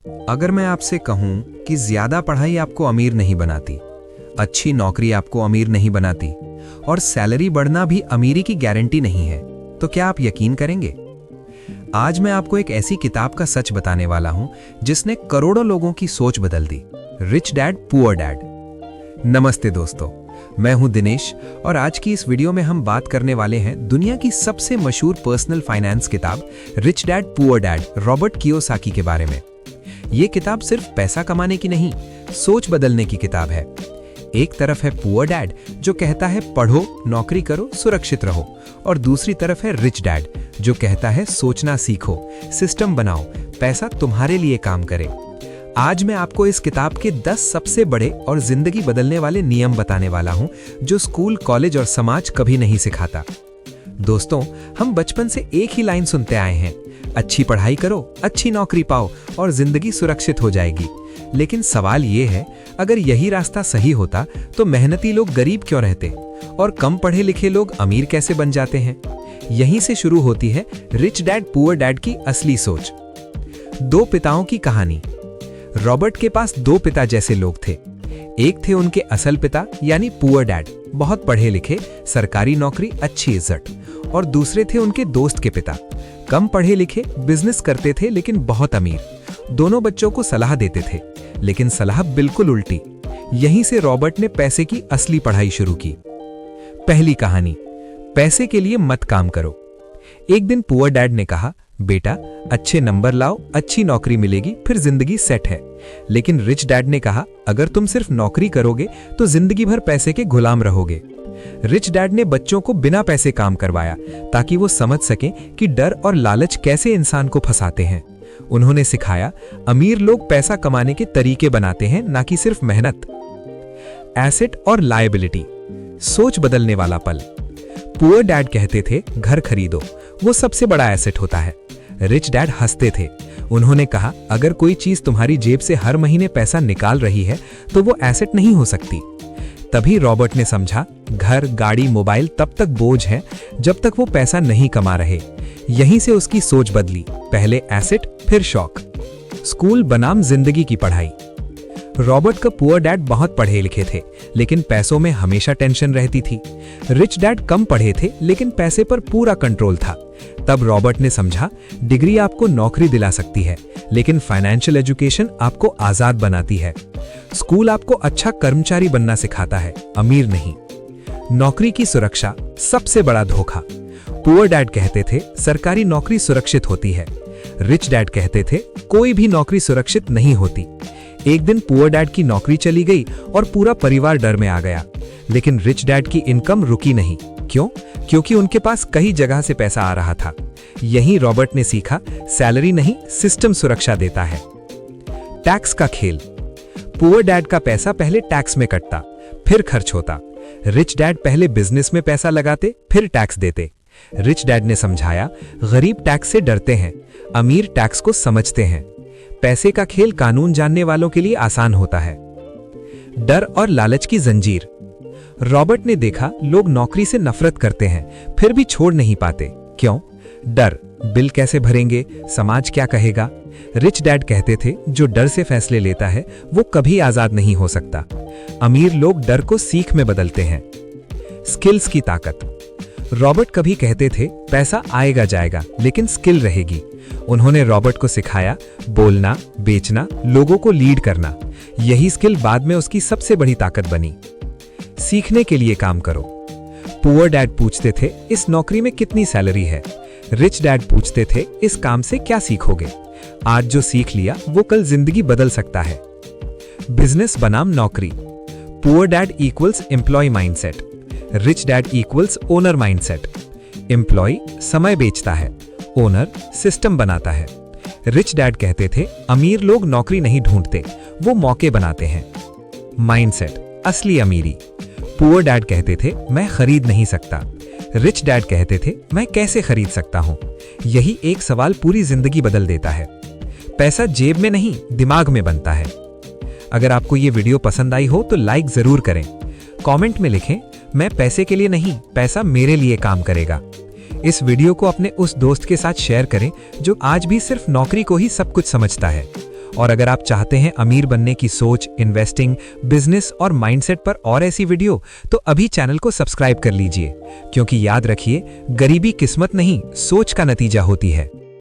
अगर मैं आपसे कहूं कि ज्यादा पढ़ाई आपको अमीर नहीं बनाती, अच्छी नौकरी आपको अमीर नहीं बनाती और सैलरी बढ़ना भी अमीरी की गारंटी नहीं है, तो क्या आप यकीन करेंगे? आज मैं आपको एक ऐसी किताब का सच बताने वाला हूं जिसने करोड़ों लोगों की सोच बदल दी। Rich dad poor dad. नमस्ते दोस्तों, मैं हूं दिनेश और आज की इस वीडियो में हम बात करने वाले हैं दुनिया की सबसे मशहूर पर्सनल फाइनेंस किताब rich dad poor dad Robert Kiyosaki के बारे में। ये किताब सिर्फ पैसा कमाने की नहीं, सोच बदलने की किताब है। एक तरफ है पुअर डैड जो कहता है पढ़ो, नौकरी करो, सुरक्षित रहो, और दूसरी तरफ है रिच डैड जो कहता है सोचना सीखो, सिस्टम बनाओ, पैसा तुम्हारे लिए काम करे। आज मैं आपको इस किताब के 10 सबसे बड़े और जिंदगी बदलने वाले नियम बताने वाला हूं जो स्कूल, कॉलेज और समाज कभी नहीं सिखाता। दोस्तों, हम बचपन से एक ही लाइन सुनते आए हैं, अच्छी पढ़ाई करो, अच्छी नौकरी पाओ और जिंदगी सुरक्षित हो जाएगी। लेकिन सवाल ये है, अगर यही रास्ता सही होता तो मेहनती लोग गरीब क्यों रहते और कम पढ़े लिखे लोग अमीर कैसे बन जाते हैं? यहीं से शुरू होती है रिच डैड पुअर डैड की असली सोच। दो पिताओं की कहानी। रॉबर्ट के पास दो पिता जैसे लोग थे। एक थे उनके असल पिता यानी पुअर डैड, बहुत पढ़े लिखे, सरकारी नौकरी, अच्छी इज्जत, और दूसरे थे उनके दोस्त के पिता, कम पढ़े लिखे, बिजनेस करते थे लेकिन बहुत अमीर। दोनों बच्चों को सलाह देते थे, लेकिन सलाह बिल्कुल उल्टी। यहीं से रॉबर्ट ने पैसे की असली पढ़ाई शुरू की। पहली कहानी, पैसे के लिए मत काम करो। एक दिन पुअर डैड ने कहा, बेटा अच्छे नंबर लाओ, अच्छी नौकरी मिलेगी, फिर जिंदगी सेट है। लेकिन रिच डैड ने कहा, अगर तुम सिर्फ नौकरी करोगे तो जिंदगी भर पैसे के गुलाम रहोगे। रिच डैड ने बच्चों को बिना पैसे काम करवाया ताकि वो समझ सकें कि डर और लालच कैसे इंसान को फंसाते हैं। उन्होंने सिखाया, अमीर लोग पैसा कमाने के तरीके बनाते हैं, ना कि सिर्फ मेहनत। एसेट और लायबिलिटी, सोच बदलने वाला पल। पुअर डैड कहते थे घर खरीदो, वो सबसे बड़ा एसेट होता है। रिच डैड हंसते थे। उन्होंने कहा, अगर कोई चीज तुम्हारी जेब से हर महीने पैसा निकाल रही है तो वो एसेट नहीं हो सकती। तभी रॉबर्ट ने समझा, घर, गाड़ी, मोबाइल तब तक बोझ है जब तक वो पैसा नहीं कमा रहे। यहीं से उसकी सोच बदली, पहले एसेट फिर शौक। स्कूल बनाम जिंदगी की पढ़ाई। रॉबर्ट का पुअर डैड बहुत पढ़े लिखे थे लेकिन पैसों में हमेशा टेंशन रहती थी। रिच डैड कम पढ़े थे लेकिन पैसे पर पूरा कंट्रोल था। तब रॉबर्ट ने समझा, डिग्री आपको नौकरी दिला सकती है लेकिन फाइनेंशियल एजुकेशन आपको आजाद बनाती है। स्कूल आपको अच्छा कर्मचारी बनना सिखाता है, अमीर नहीं। नौकरी की सुरक्षा सबसे बड़ा धोखा। पुअर डैड कहते थे सरकारी नौकरी सुरक्षित होती है। रिच डैड कहते थे कोई भी नौकरी सुरक्षित नहीं होती। एक दिन पुअर डैड की नौकरी चली गई और पूरा परिवार डर में आ गया। लेकिन रिच डैड की इनकम रुकी नहीं। क्यों? क्योंकि उनके पास कई जगह से पैसा आ रहा था। यहीं रॉबर्ट ने सीखा, सैलरी नहीं, सिस्टम सुरक्षा देता है। टैक्स का खेल। पुअर डैड का पैसा पहले टैक्स में कटता, फिर खर्च होता। रिच डैड पहले बिजनेस में पैसा लगाते, फिर टैक्स देते। रिच डैड ने समझाया, गरीब टैक्स से डरते हैं, अमीर टैक्स को समझते हैं। पैसे का खेल कानून जानने वालों के लिए आसान होता है। डर और लालच की जंजीर। रॉबर्ट ने देखा लोग नौकरी से नफरत करते हैं फिर भी छोड़ नहीं पाते। क्यों? डर, बिल कैसे भरेंगे, समाज क्या कहेगा। रिच डैड कहते थे जो डर से फैसले लेता है वो कभी आजाद नहीं हो सकता। अमीर लोग डर को सीख में बदलते हैं। स्किल्स की ताकत। रॉबर्ट कभी कहते थे पैसा आएगा जाएगा लेकिन स्किल रहेगी। उन्होंने रॉबर्ट को सिखाया, बोलना, बेचना, लोगों को लीड करना। यही स्किल बाद में उसकी सबसे बड़ी ताकत बनी। सीखने के लिए काम करो। पुअर डैड पूछते थे इस नौकरी में कितनी सैलरी है। रिच डैड पूछते थे इस काम से क्या सीखोगे। आज जो सीख लिया वो कल जिंदगी बदल सकता है। बिजनेस बनाम नौकरी। Poor dad equals employ mindset, rich dad equals owner mindset. Employ समय बेचता है, ओनर सिस्टम बनाता है। रिच डैड कहते थे अमीर लोग नौकरी नहीं ढूंढते, वो मौके बनाते हैं। माइंडसेट असली अमीरी। पुअर डैड कहते थे मैं खरीद नहीं सकता। रिच डैड कहते थे मैं कैसे खरीद सकता हूं। यही एक सवाल पूरी जिंदगी बदल देता है। पैसा जेब में नहीं, दिमाग में बनता है। अगर आपको ये वीडियो पसंद आई हो तो लाइक जरूर करें। कमेंट में लिखें, मैं पैसे के लिए नहीं, पैसा मेरे लिए काम करेगा। इस वीडियो को अपने उस दोस्त के साथ शेयर करें जो आज भी सिर्फ नौकरी को ही सब कुछ समझता है। और अगर आप चाहते हैं अमीर बनने की सोच, इन्वेस्टिंग, बिजनेस और माइंडसेट पर और ऐसी वीडियो, तो अभी चैनल को सब्सक्राइब कर लीजिए, क्योंकि याद रखिए, गरीबी किस्मत नहीं, सोच का नतीजा होती है।